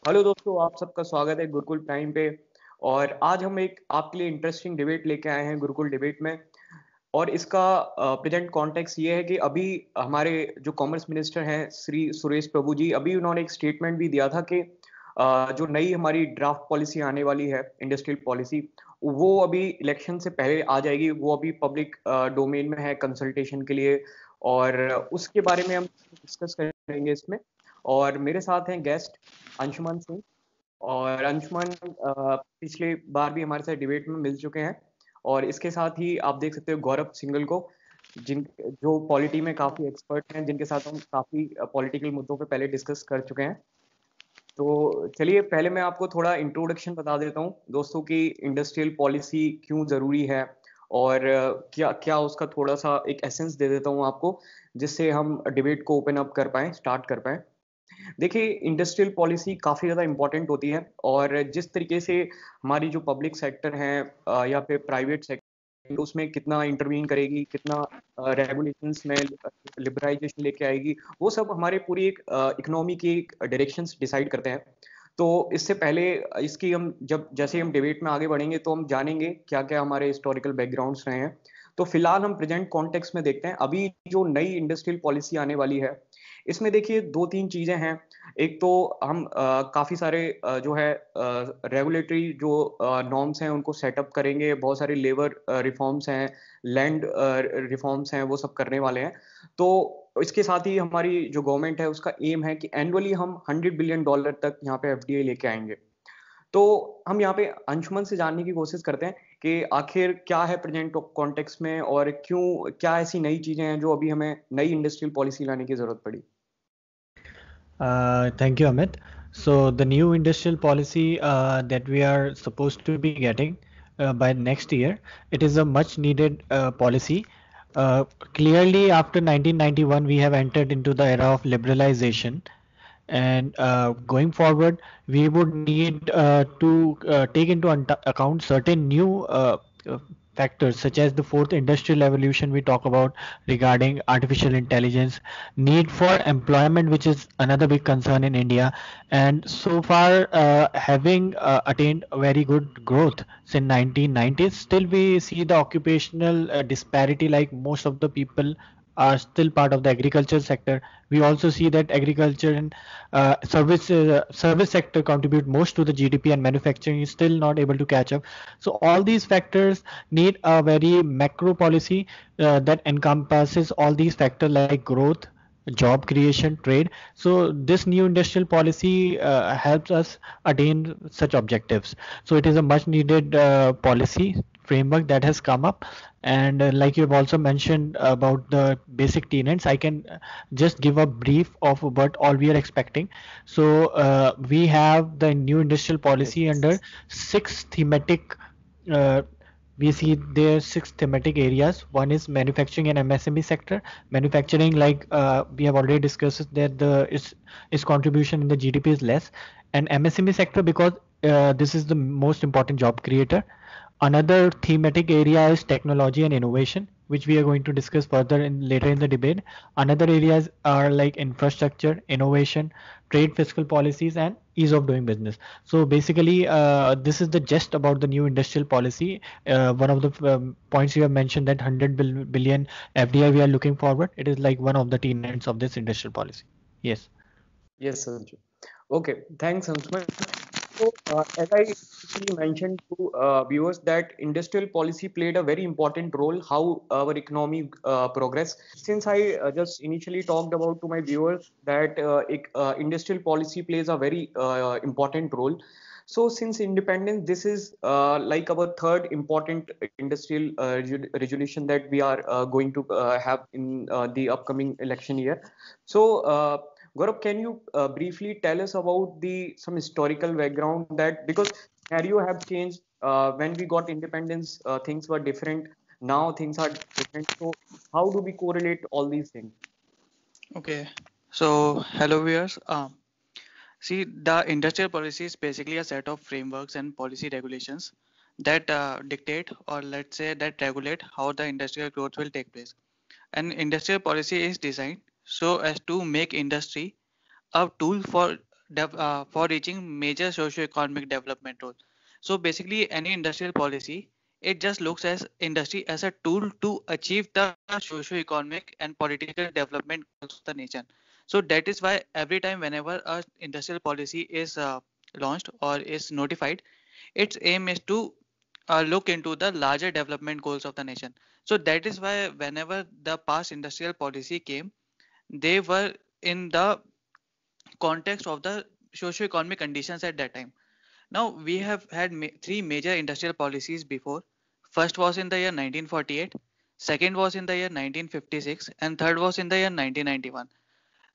Hello दोस्तों, आप सबका स्वागत है गुरुकुल टाइम पे। और आज हम एक आपके लिए इंटरेस्टिंग डिबेट लेके आए हैं गुरुकुल डिबेट में। और इसका प्रेजेंट कॉन्टेक्स्ट ये है कि अभी हमारे जो कॉमर्स मिनिस्टर हैं श्री सुरेश प्रभु जी, अभी उन्होंने एक स्टेटमेंट भी दिया था कि जो नई हमारी ड्राफ्ट पॉलिसी आने वाली है, इंडस्ट्रियल पॉलिसी, वो अभी इलेक्शन से पहले आ जाएगी। वो अभी पब्लिक डोमेन में है कंसल्टेशन के लिए। और उसके बारे में हम डिस्कस करेंगे इसमें। और मेरे साथ हैं गेस्ट अंशुमन सिंह। और अंशुमन पिछले बार भी हमारे साथ डिबेट में मिल चुके हैं। और इसके साथ ही आप देख सकते हो गौरव सिंगल को, जिन जो पॉलिटी में काफी एक्सपर्ट हैं, जिनके साथ हम काफी पॉलिटिकल मुद्दों पे पहले डिस्कस कर चुके हैं। तो चलिए, पहले मैं आपको थोड़ा इंट्रोडक्शन बता देता हूँ दोस्तों की इंडस्ट्रियल पॉलिसी क्यों जरूरी है। और क्या क्या उसका थोड़ा सा एक एसेंस दे देता हूँ आपको, जिससे हम डिबेट को ओपन अप कर पाए, स्टार्ट कर पाए। देखिए, इंडस्ट्रियल पॉलिसी काफ़ी ज़्यादा इंपॉर्टेंट होती है। और जिस तरीके से हमारी जो पब्लिक सेक्टर है या फिर प्राइवेट सेक्टर, उसमें कितना इंटरवीन करेगी, कितना रेगुलेशंस में लिबरलाइजेशन लेके आएगी, वो सब हमारे पूरी एक इकोनॉमी की एक डायरेक्शंस डिसाइड करते हैं। तो इससे पहले इसकी हम जब जैसे हम डिबेट में आगे बढ़ेंगे तो हम जानेंगे क्या क्या हमारे हिस्टोरिकल बैकग्राउंड्स रहे हैं। तो फिलहाल हम प्रेजेंट कॉन्टेक्स्ट में देखते हैं अभी जो नई इंडस्ट्रियल पॉलिसी आने वाली है। इसमें देखिए दो तीन चीजें हैं। एक तो हम काफी सारे जो है रेगुलेटरी जो नॉर्म्स हैं उनको सेटअप करेंगे। बहुत सारे लेबर रिफॉर्म्स हैं, लैंड रिफॉर्म्स हैं, वो सब करने वाले हैं। तो इसके साथ ही हमारी जो गवर्नमेंट है उसका एम है कि एनुअली हम $100 बिलियन तक यहाँ पे एफडीआई लेके आएंगे। तो हम यहाँ पे अंशुमन से जानने की कोशिश करते हैं कि आखिर क्या है प्रेजेंट कॉन्टेक्स्ट में, और क्यों, क्या ऐसी नई चीजें हैं जो अभी हमें नई इंडस्ट्रियल पॉलिसी लाने की जरूरत पड़ी। Thank you, Amit. So the new industrial policy that we are supposed to be getting by next year, it is a much needed policy. Clearly, after 1991, we have entered into the era of liberalization, and going forward, we would need to take into account certain new factors such as the fourth industrial revolution we talk about regarding artificial intelligence, need for employment, which is another big concern in India. And so far, having attained very good growth since 1990s, still we see the occupational disparity, like most of the people are still part of the agriculture sector. We also see that agriculture and service sector contribute most to the GDP, and manufacturing is still not able to catch up. So all these factors need a very macro policy that encompasses all these factors like growth, job creation, trade. So this new industrial policy helps us attain such objectives. So it is a much needed policy framework that has come up. And like you have also mentioned about the basic tenets, I can just give a brief of what all we are expecting. So we have the new industrial policy under six thematic uh, we see there six thematic areas. One is manufacturing and MSME sector. Manufacturing, like we have already discussed, that its contribution in the GDP is less, and MSME sector because this is the most important job creator. Another thematic area is technology and innovation, which we are going to discuss further in later in the debate. Another areas are like infrastructure, innovation, trade, fiscal policies, and ease of doing business. So basically, this is the gist about the new industrial policy. One of the points you have mentioned, that 100 billion FDI we are looking forward. It is like one of the tenets of this industrial policy. Yes. Yes, Sanju. Okay, thanks, Anshuman. So, as I initially mentioned to viewers, that industrial policy played a very important role how our economy progressed. Since I just initially talked about to my viewers that industrial policy plays a very important role. So, since independence, this is like our third important industrial resolution that we are going to have in the upcoming election year. So, Gaurav, can you briefly tell us about the some historical background, that because scenario have changed when we got independence, things were different. Now things are different. So how do we correlate all these things? Okay, so hello viewers. See, the industrial policy is basically a set of frameworks and policy regulations that dictate, or let's say that regulate how the industrial growth will take place. And industrial policy is designed so as to make industry a tool for for reaching major socio-economic development goals. So basically, any industrial policy, it just looks as industry as a tool to achieve the socio-economic and political development goals of the nation. So that is why every time whenever a industrial policy is launched or is notified, its aim is to look into the larger development goals of the nation. So that is why whenever the past industrial policy came, they were in the context of the socio-economic conditions at that time. Now we have had three major industrial policies before. First was in the year 1948, second was in the year 1956, and third was in the year 1991.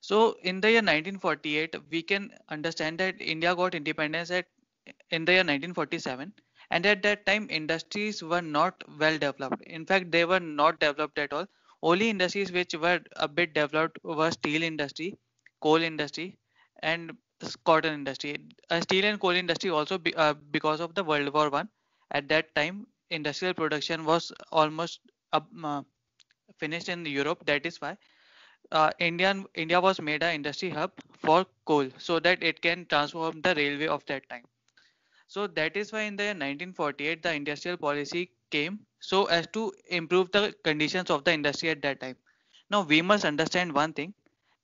So in the year 1948, we can understand that India got independence in the year 1947, and at that time industries were not well developed. In fact, they were not developed at all. Only industries which were a bit developed were steel industry, coal industry, and cotton industry. Steel and coal industry also because of the World War One. At that time, industrial production was almost finished in Europe. That is why India was made an industry hub for coal so that it can transform the railway of that time. So that is why in the year 1948 the industrial policy came so as to improve the conditions of the industry at that time. Now we must understand one thing,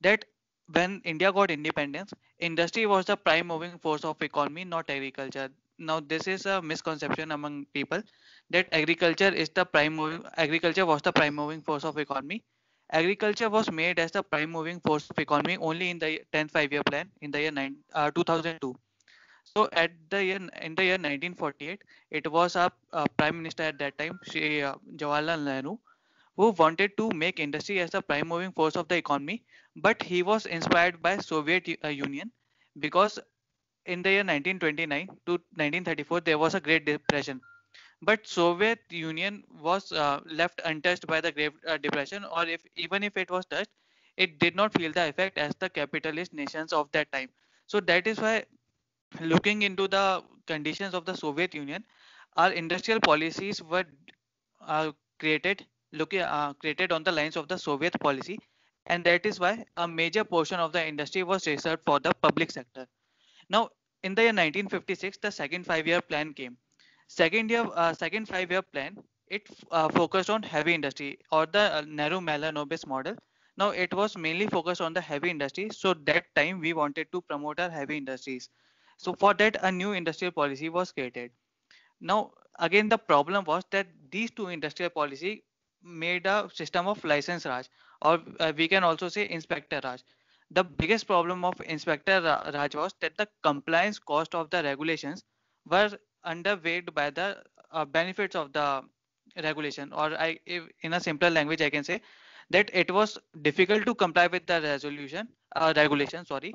that when India got independence, industry was the prime moving force of economy, not agriculture. Now this is a misconception among people that agriculture was the prime moving force of economy. Agriculture was made as the prime moving force of economy only in the 10th five-year plan in the year 2002. So at the year in the year 1948, it was our prime minister at that time, Shri Jawaharlal Nehru, who wanted to make industry as the prime moving force of the economy, but he was inspired by Soviet Union, because in the year 1929 to 1934 there was a Great Depression, but Soviet Union was left untouched by the Great Depression, or if even if it was touched, it did not feel the effect as the capitalist nations of that time. So that is why, looking into the conditions of the Soviet Union, our industrial policies were uh, created created on the lines of the Soviet policy, and that is why a major portion of the industry was reserved for the public sector. Now, in the year 1956, the second five-year plan came. Second five-year plan, it focused on heavy industry, or the narrow Mahalanobis model. Now, it was mainly focused on the heavy industry. So that time we wanted to promote our heavy industries. So for that, a new industrial policy was created. Now, again, the problem was that these two industrial policy made a system of license Raj, or we can also say Inspector Raj. The biggest problem of Inspector Raj was that the compliance cost of the regulations were underweighed by the benefits of the regulation, or in a simpler language, I can say that it was difficult to comply with the regulation, sorry,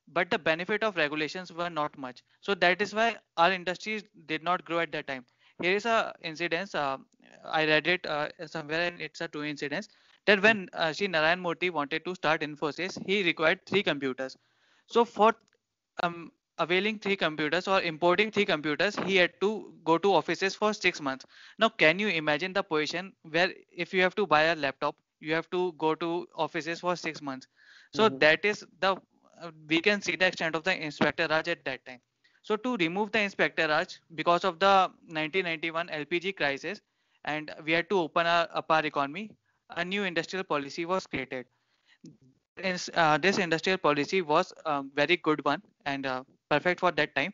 but the benefit of regulations were not much. So that is why our industries did not grow at that time. Here is a incidence. I read it somewhere, and it's a true incidence, that when Sri Narayan Murthy wanted to start Infosys, he required three computers. So for um, availing three computers or importing three computers, he had to go to offices for 6 months. Now, can you imagine the position where if you have to buy a laptop, you have to go to offices for 6 months? So Mm-hmm. that is the we can see the extent of the Inspector Raj at that time. So to remove the Inspector Raj, because of the 1991 LPG crisis, and we had to up our economy, a new industrial policy was created. This industrial policy was a very good one and perfect for that time.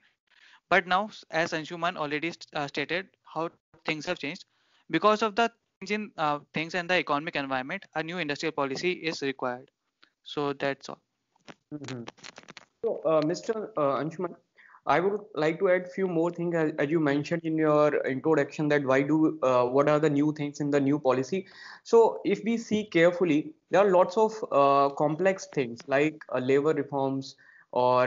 But now, as Anshuman already stated, how things have changed. Because of the change in things and the economic environment, a new industrial policy is required. So that's all. Mm-hmm. So, Mr. Anshuman, I would like to add few more things as you mentioned in your introduction, that what are the new things in the new policy. So if we see carefully, there are lots of complex things like labor reforms or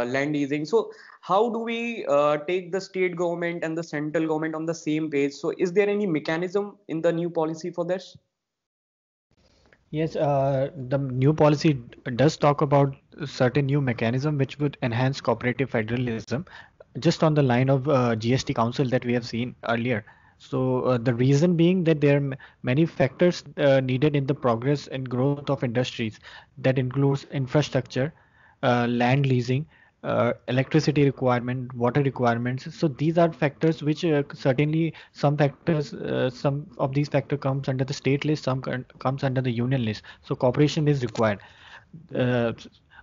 land easing. So how do we take the state government and the central government on the same page? So is there any mechanism in the new policy for this? Yes, the new policy does talk about certain new mechanism which would enhance cooperative federalism, just on the line of GST Council that we have seen earlier. So the reason being that there are many factors needed in the progress and growth of industries that includes infrastructure, land leasing, electricity requirement, water requirements. So these are factors which certainly some of these factors comes under the state list, comes under the union list. So cooperation is required. Uh,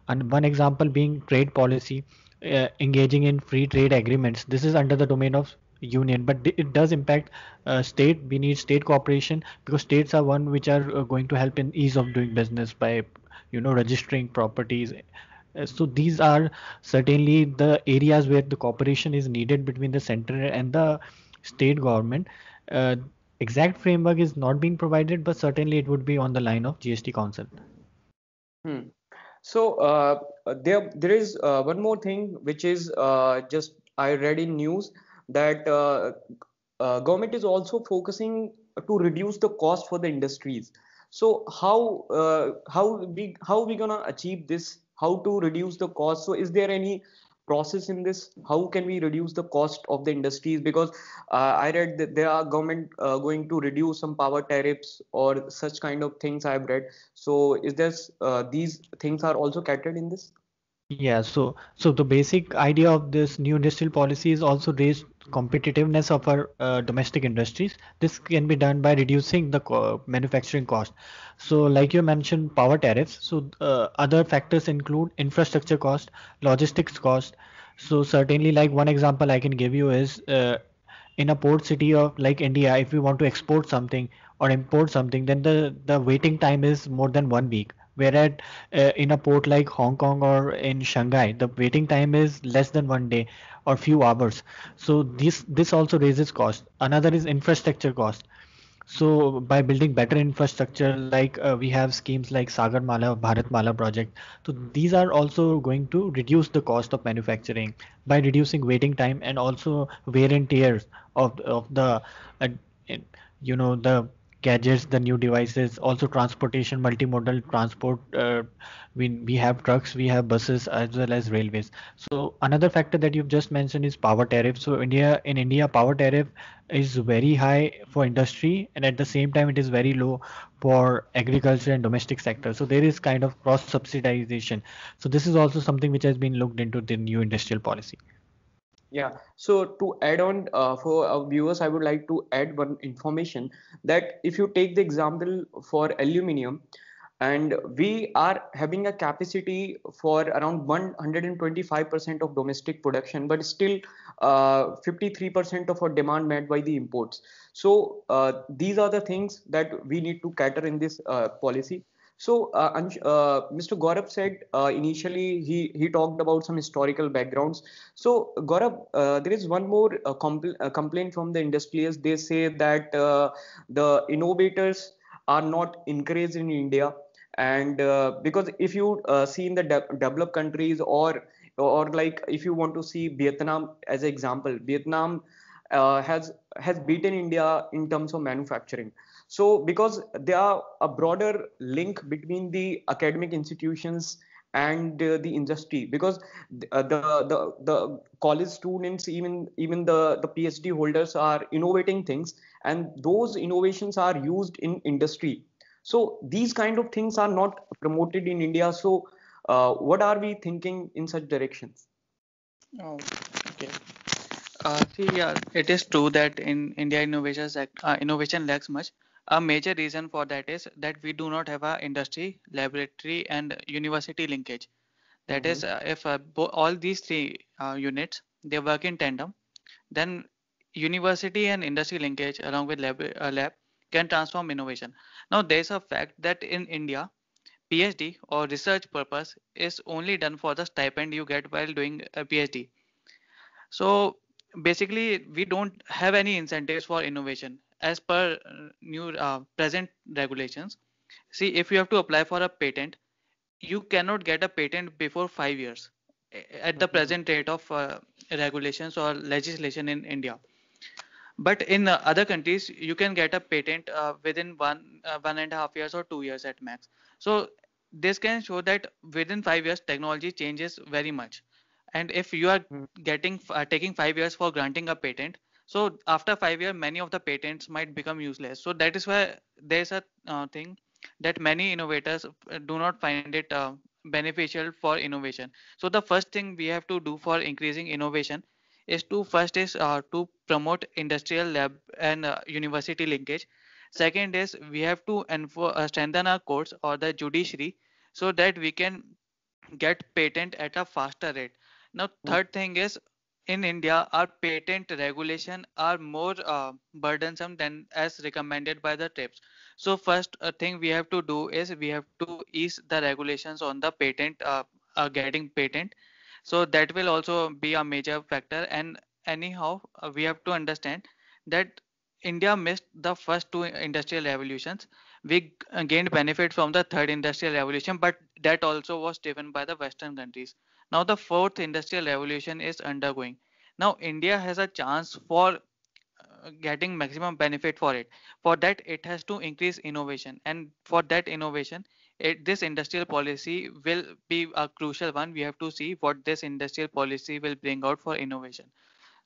and one example being trade policy, engaging in free trade agreements. This is under the domain of union, but it does impact state. We need state cooperation because states are one which are going to help in ease of doing business by registering properties. So these are certainly the areas where the cooperation is needed between the center and the state government. Uh, exact framework is not being provided, but certainly it would be on the line of GST Council. Hmm. So there is one more thing which is just I read in news that government is also focusing to reduce the cost for the industries. So how we gonna achieve this? How to reduce the cost? So is there any process in this? How can we reduce the cost of the industries? Because I read that there are government going to reduce some power tariffs or such kind of things I've read. So is this these things are also catered in this? Yeah, so the basic idea of this new industrial policy is also raise competitiveness of our domestic industries. This can be done by reducing the manufacturing cost. So, like you mentioned, power tariffs. So, other factors include infrastructure cost, logistics cost. So, certainly, like one example I can give you is in a port city of like India, if we want to export something or import something, then the waiting time is more than 1 week. Whereas in a port like Hong Kong or in Shanghai, the waiting time is less than 1 day or few hours. So this also raises cost. Another is infrastructure cost. So by building better infrastructure, like we have schemes like Sagar Mala, Bharat Mala project. So these are also going to reduce the cost of manufacturing by reducing waiting time and also wear and tears of the uh, the gadgets, the new devices, also transportation, multimodal transport. We have trucks, we have buses as well as railways. So another factor that you've just mentioned is power tariff. So in India, power tariff is very high for industry, and at the same time, it is very low for agriculture and domestic sector. So there is kind of cross subsidization. So this is also something which has been looked into the new industrial policy. Yeah. So to add on for our viewers, I would like to add one information that if you take the example for aluminium, and we are having a capacity for around 125% of domestic production, but still 53% of our demand met by the imports. So these are the things that we need to cater in this policy. So, Mr. Gaurav said initially he talked about some historical backgrounds. So, Gaurav, there is one more complaint from the industrialists. They say that the innovators are not encouraged in India, and because if you see in the developed countries, or like if you want to see Vietnam as an example, Vietnam has beaten India in terms of manufacturing. So because there are a broader link between the academic institutions and the industry, because the college students, even the PhD holders are innovating things, and those innovations are used in industry. So these kind of things are not promoted in India. So what are we thinking in such directions? Oh, okay. See, yeah, it is true that in India innovation lacks much. A major reason for that is that we do not have a industry, laboratory, and university linkage. That Mm-hmm. is, if all these three units they work in tandem, then university and industry linkage along with lab can transform innovation. Now, there is a fact that in India, PhD or research purpose is only done for the stipend you get while doing a PhD. So basically, we don't have any incentives for innovation as per new present regulations. See, if you have to apply for a patent, you cannot get a patent before 5 years at the present rate of regulations or legislation in India. But in other countries, you can get a patent within 1.5 years or 2 years at max. So this can show that within 5 years, technology changes very much. And if you are taking 5 years for granting a patent, so after 5 years, many of the patents might become useless. So that is why there is a thing that many innovators do not find it beneficial for innovation. So the first thing we have to do for increasing innovation is to promote industrial lab and university linkage. Second is we have to strengthen our courts or the judiciary so that we can get patent at a faster rate. Now, third thing is in India, our patent regulation are more burdensome than as recommended by the TRIPS. So first thing we have to do is we have to ease the regulations on the getting patent. So that will also be a major factor. And anyhow, we have to understand that India missed the first two industrial revolutions. We gained benefit from the third industrial revolution, but that also was driven by the Western countries. Now the fourth industrial revolution is undergoing. Now India has a chance for getting maximum benefit for it. For that, it has to increase innovation, and for that innovation, this industrial policy will be a crucial one. We have to see what this industrial policy will bring out for innovation.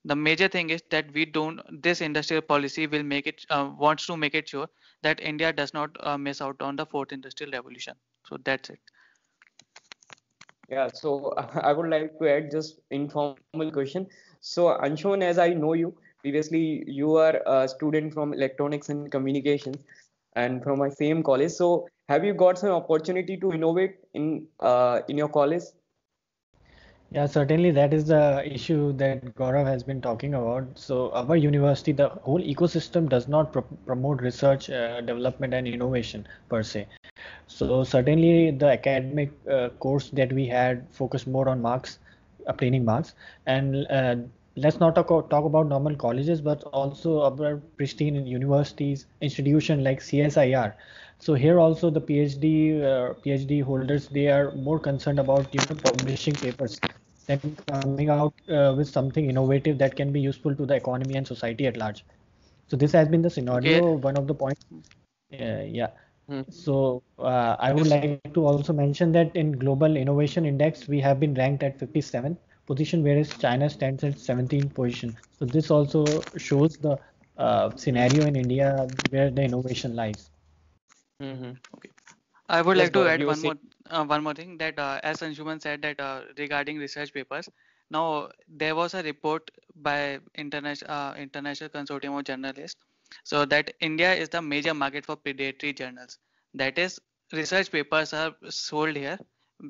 The major thing is that we don't this industrial policy will make it wants to make it sure that India does not miss out on the fourth industrial revolution. So that's it. Yeah, so I would like to add just informal question. So Anshul, as I know you, previously you are a student from electronics and communications and from my same college. So have you got some opportunity to innovate in your college? Yeah, certainly that is the issue that Gaurav has been talking about. So our university, the whole ecosystem does not promote research, development and innovation per se. So certainly the academic course that we had focused more on marks, obtaining marks, and let's not talk about normal colleges, but also our pristine universities, institution like CSIR. So here also the PhD holders, they are more concerned about publishing papers than coming out with something innovative that can be useful to the economy and society at large. So this has been the Okay. scenario, one of the points. Yeah. Hmm. So I would Yes. like to also mention that in Global Innovation Index, we have been ranked at 57th position, whereas China stands at 17th position. So this also shows the Hmm. scenario in India where the innovation lies. Hmm. Okay. I would Yes, like to Gaurav, add you were saying. one more thing that as Anshuman said that regarding research papers. Now there was a report by international consortium of journalists, so that India is the major market for predatory journals. That is, research papers are sold here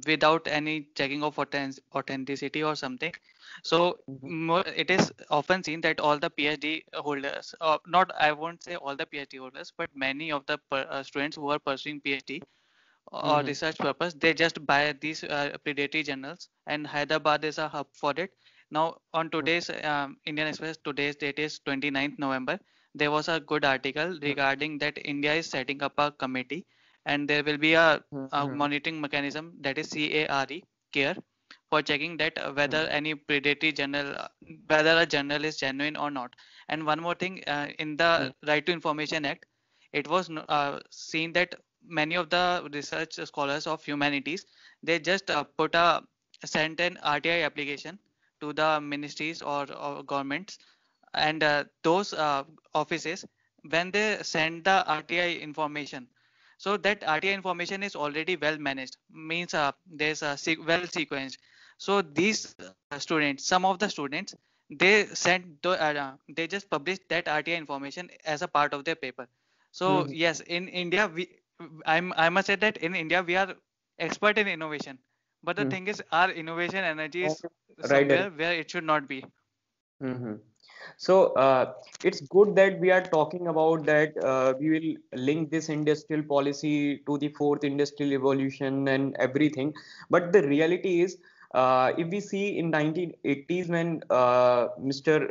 without any checking of authenticity or something. So Mhm. it is often seen that all the PhD holders, not I won't say all the PhD holders, but many of the students who are pursuing PhD or Mhm. research purpose, they just buy these predatory journals, and Hyderabad is a hub for it. Now on today's Indian Express, today's date is 29th November, there was a good article Mhm. regarding that India is setting up a committee, and there will be a Mhm. monitoring mechanism, that is care, for checking that whether Mhm. any predatory journal, whether a journal is genuine or not. And one more thing, in the Right to Information Act, it was seen that many of the research scholars of humanities, they just sent an RTI application to the ministries or governments, and those offices, when they send the RTI information, so that RTI information is already well managed, means there's a well sequenced. So these students, some of the students, they just published that RTI information as a part of their paper. So Mhm. yes, in India, I must say that in India we are expert in innovation, but the Mhm. thing is our innovation energy is Okay. Right. somewhere where it should not be. Mm-hmm. So it's good that we are talking about that. We will link this industrial policy to the fourth industrial revolution and everything. But the reality is, if we see in 1980s when Mr.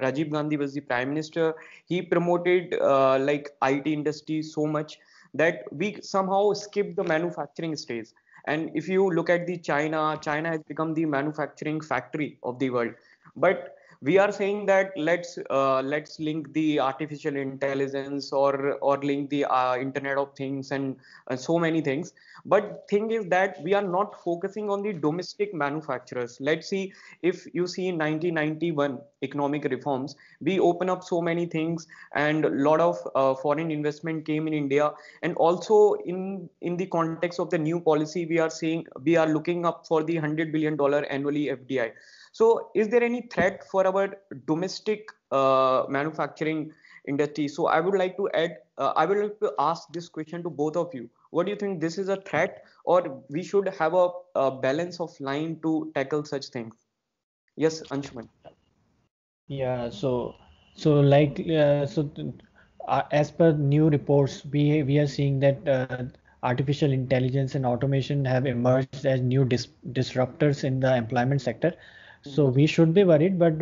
Rajiv Gandhi was the prime minister, he promoted like IT industry so much that we somehow skipped the manufacturing stage. And if you look at the China has become the manufacturing factory of the world. But we are saying that let's link the artificial intelligence or link the internet of things and so many things. But thing is that we are not focusing on the domestic manufacturers. Let's see, if you see in 1991 economic reforms, we open up so many things, and a lot of foreign investment came in India. And also in the context of the new policy, we are saying we are looking up for the $100 billion annually FDI. So is there any threat for our domestic manufacturing industry? So I would like to add, I would like to ask this question to both of you. What do you think, this is a threat, or we should have a balance of line to tackle such things? Yes, Anshuman. Yeah, as per new reports, we are seeing that artificial intelligence and automation have emerged as new disruptors in the employment sector. So Mhm. we should be worried, but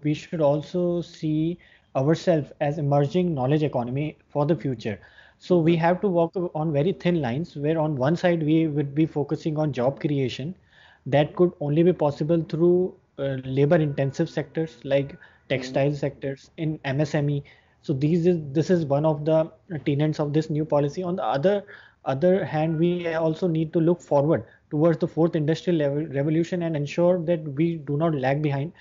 we should also see ourselves as emerging knowledge economy for the future. So we Mhm. have to walk on very thin lines, where on one side we would be focusing on job creation that could only be possible through labor intensive sectors like Mhm. textile sectors in MSME. So this is one of the tenets of this new policy. On the other hand, we also need to look forward towards the fourth industrial revolution and ensure that we do not lag behind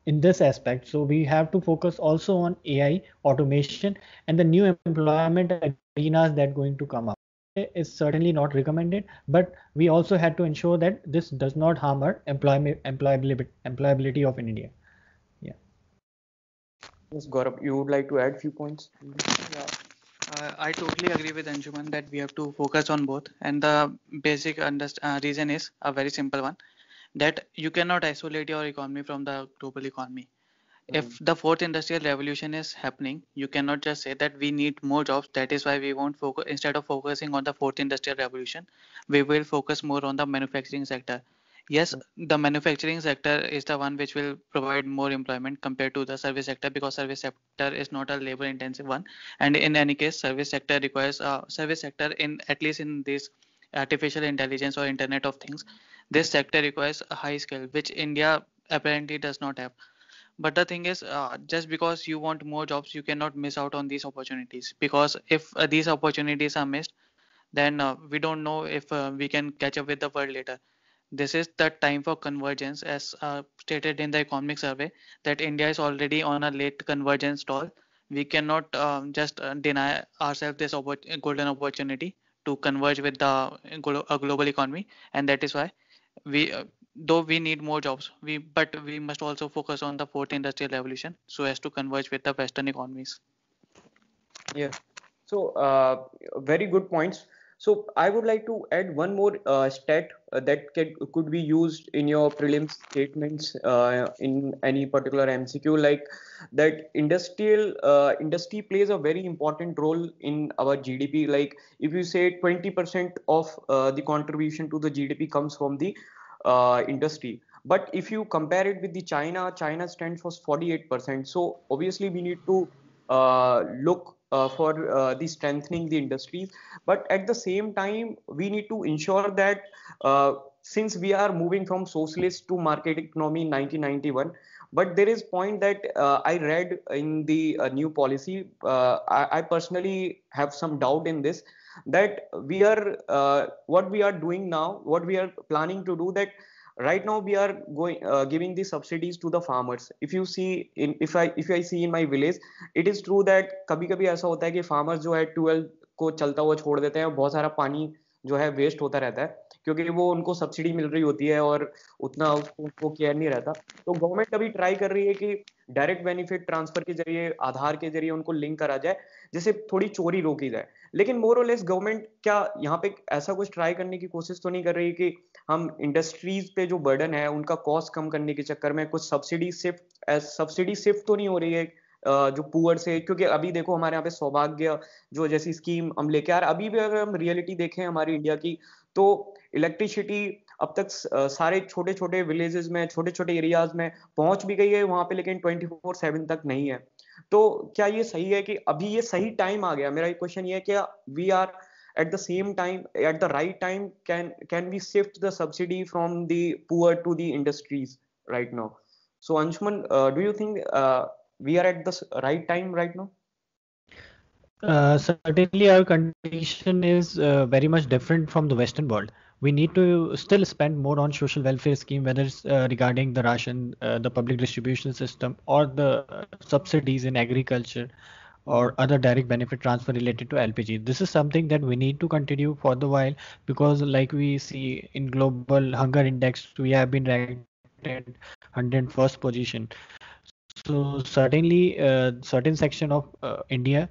in this aspect. So we have to focus also on AI, automation, and the new employment arenas that going to come up. Is certainly not recommended, but we also had to ensure that this does not harm our employability of India. Yeah. Yes, Gaurav, you would like to add few points? Yeah, I totally agree with Anshuman that we have to focus on both, and the basic reason is a very simple one, that you cannot isolate your economy from the global economy. Mhm. If the fourth industrial revolution is happening, you cannot just say that we need more jobs. That is why we won't focus, instead of focusing on the fourth industrial revolution, we will focus more on the manufacturing sector. Yes, the manufacturing sector is the one which will provide more employment compared to the service sector, because service sector is not a labor intensive one. And in any case, service sector requires service sector, in at least in this artificial intelligence or internet of things, this sector requires a high skill, which India apparently does not have. But the thing is, just because you want more jobs, you cannot miss out on these opportunities, because if these opportunities are missed, then we don't know if we can catch up with the world later. This is the time for convergence, as stated in the economic survey, that India is already on a late convergence stall. We cannot just deny ourselves this golden opportunity to converge with the global economy. And that is why we though we need more jobs, we must also focus on the fourth industrial revolution so as to converge with the western economies. Yes. So, very good points. So, I would like to add one more stat that could be used in your prelims statements in any particular MCQ, like that industry plays a very important role in our GDP. Like if you say 20% of the contribution to the GDP comes from the industry. But if you compare it with the China stands for 48%. So obviously we need to look for the strengthening the industries, but at the same time we need to ensure that since we are moving from socialist to market economy in 1991, but there is point that I read in the new policy. I personally have some doubt in this, that we are what we are doing now, what we are planning to do, that right now we are going giving the subsidies to the farmers. If you see in, if I see in my village, it is true that कभी कभी ऐसा होता है कि farmers जो है twelve को चलता हुआ छोड़ देते हैं, बहुत सारा पानी जो है वेस्ट होता रहता है, क्योंकि वो उनको सब्सिडी मिल रही होती है और उतना उसको केयर नहीं रहता। तो गवर्नमेंट अभी ट्राई कर रही है कि डायरेक्ट बेनिफिट ट्रांसफर के जरिए, आधार के जरिए उनको लिंक करा जाए, जिससे थोड़ी चोरी रोकी जाए। लेकिन मोर और लेस गवर्नमेंट क्या यहाँ पे ऐसा कुछ ट्राई करने की कोशिश तो नहीं कर रही कि हम इंडस्ट्रीज पे जो बर्डन है उनका कॉस्ट कम करने के चक्कर में कुछ सब्सिडी शिफ्ट तो नहीं हो रही है जो पुअर से? क्योंकि अभी देखो हमारे यहाँ पे सौभाग्य जो जैसी स्कीम हम लेके आ रहे, अभी भी अगर हम रियलिटी देखें हमारी इंडिया की, तो इलेक्ट्रिसिटी अब तक सारे छोटे छोटे विलेजेस में, छोटे छोटे एरियाज में पहुंच भी गई है वहां पे, लेकिन 24/7 तक नहीं है। तो क्या ये सही है कि अभी ये सही टाइम आ गया? मेरा क्वेश्चन ये है, क्या we are at the same time, at the right time, can we shift the subsidy from the poor to the industries right now? So Anshuman, do you think we are at the right time right now? Certainly, our condition is very much different from the Western world. We need to still spend more on social welfare scheme, whether it's regarding the ration, the public distribution system, or the subsidies in agriculture, or other direct benefit transfer related to LPG. This is something that we need to continue for the while, because like we see in global hunger index, we have been ranked at 101st position. So certainly, certain section of India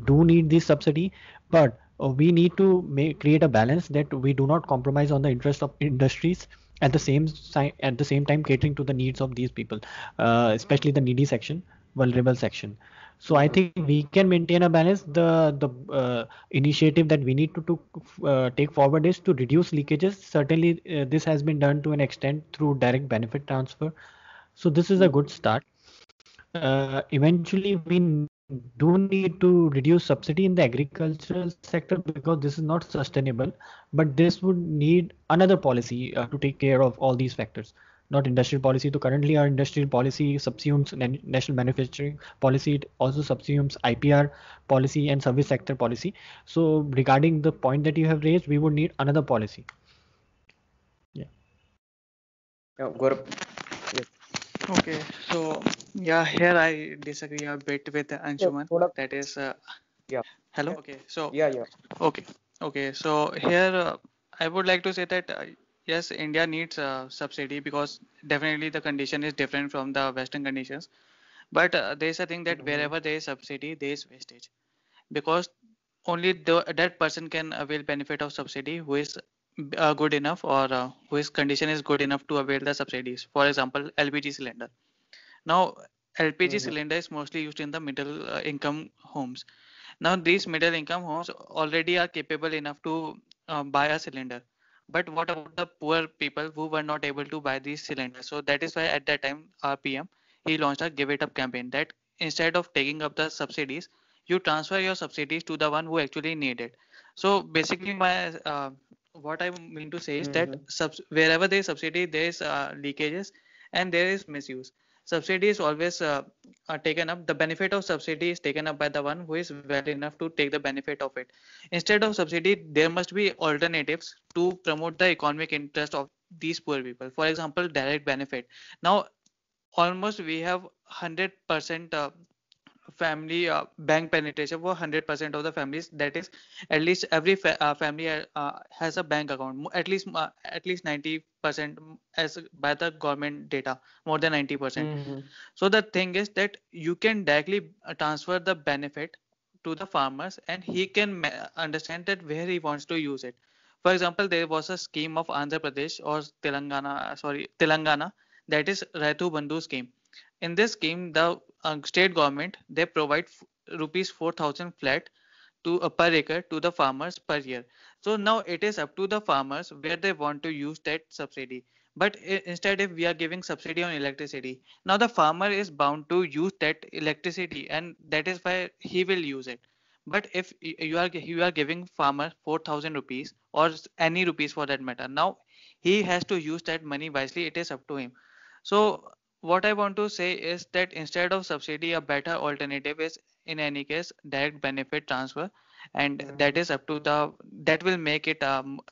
do need this subsidy, but we need to create a balance that we do not compromise on the interest of industries at the same time catering to the needs of these people, especially the needy section, vulnerable section. So I think we can maintain a balance. The initiative that we need to take forward is to reduce leakages. Certainly, this has been done to an extent through direct benefit transfer. So this is a good start. Eventually, we do need to reduce subsidy in the agricultural sector because this is not sustainable. But this would need another policy to take care of all these factors, not industrial policy. So currently, our industrial policy subsumes national manufacturing policy. It also subsumes IPR policy and service sector policy. So regarding the point that you have raised, we would need another policy. Yeah. Gaurav, yes. Okay, so yeah, here I disagree a bit with Anshuman. थोड़ा That is, yeah hello. Okay, so yeah. okay, okay. So here I would like to say that yes, India needs subsidy because definitely the condition is different from the Western conditions. But there is a thing that Mhm. wherever there is subsidy, there is wastage because only that person can avail benefit of subsidy who is good enough or whose condition is good enough to avail the subsidies. For example, LPG cylinder. Now, LPG Mhm. cylinder is mostly used in the middle income homes. Now, these middle income homes already are capable enough to buy a cylinder. But what about the poor people who were not able to buy these cylinders? So that is why at that time, our PM, he launched a Give It Up campaign that instead of taking up the subsidies, you transfer your subsidies to the one who actually need it. So basically, my what I mean to say is that Mhm. wherever there is subsidy, there is leakages and there is misuse. Subsidy is always taken up. The benefit of subsidy is taken up by the one who is well enough to take the benefit of it. Instead of subsidy, there must be alternatives to promote the economic interest of these poor people. For example, direct benefit. Now, almost we have 100% family bank penetration for 100% of the families. That is, at least every family has a bank account. At least 90% as by the government data, more than 90%. Mhm. So the thing is that you can directly transfer the benefit to the farmers and he can understand that where he wants to use it. For example, there was a scheme of Andhra Pradesh or Telangana, that is Raitu Bandhu scheme. In this scheme, the state government, they provide rupees 4,000 flat to per acre to the farmers per year. So now it is up to the farmers where they want to use that subsidy. But instead, if we are giving subsidy on electricity, now the farmer is bound to use that electricity, and that is why he will use it. But if you are giving farmer 4,000 rupees or any rupees for that matter, now he has to use that money wisely. It is up to him. So what I want to say is that instead of subsidy, a better alternative is in any case direct benefit transfer, and that Mhm. is up to the that will make it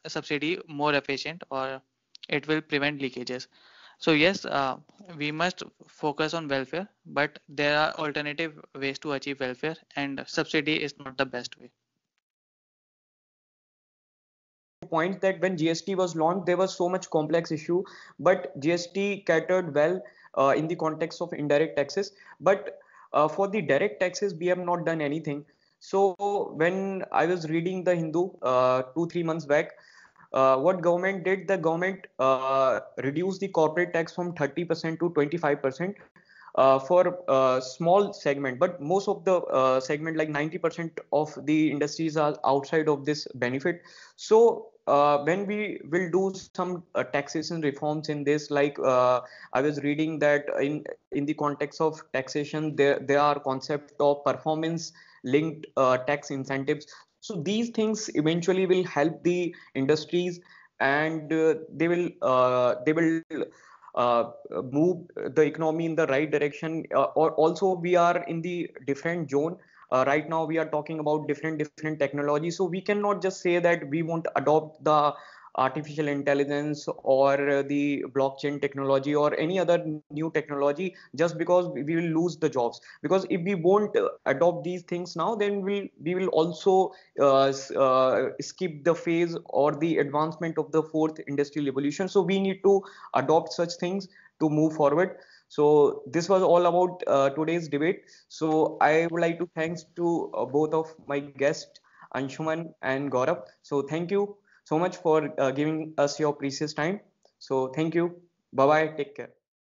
subsidy more efficient, or it will prevent leakages. So yes, we must focus on welfare, but there are alternative ways to achieve welfare, and subsidy is not the best way. Point that when GST was launched, there was so much complex issue, but GST catered well in the context of indirect taxes. But for the direct taxes, we have not done anything. So when I was reading the Hindu 2 3 months back, what government did, the government reduced the corporate tax from 30% to 25% for small segment, but most of the segment, like 90% of the industries are outside of this benefit. So when we will do some taxation reforms in this, like I was reading that in the context of taxation, there are concept of performance linked tax incentives. So these things eventually will help the industries, and they will move the economy in the right direction. Or also we are in the different zone. Right now we are talking about different technology, so we cannot just say that we won't adopt the artificial intelligence or the blockchain technology or any other new technology just because we will lose the jobs. Because if we won't adopt these things now, then we will also skip the phase or the advancement of the fourth industrial revolution. So we need to adopt such things to move forward. So this was all about today's debate. So I would like to thanks to both of my guests, Anshuman and Gaurav. So thank you so much for giving us your precious time. So thank you. Bye bye. Take care.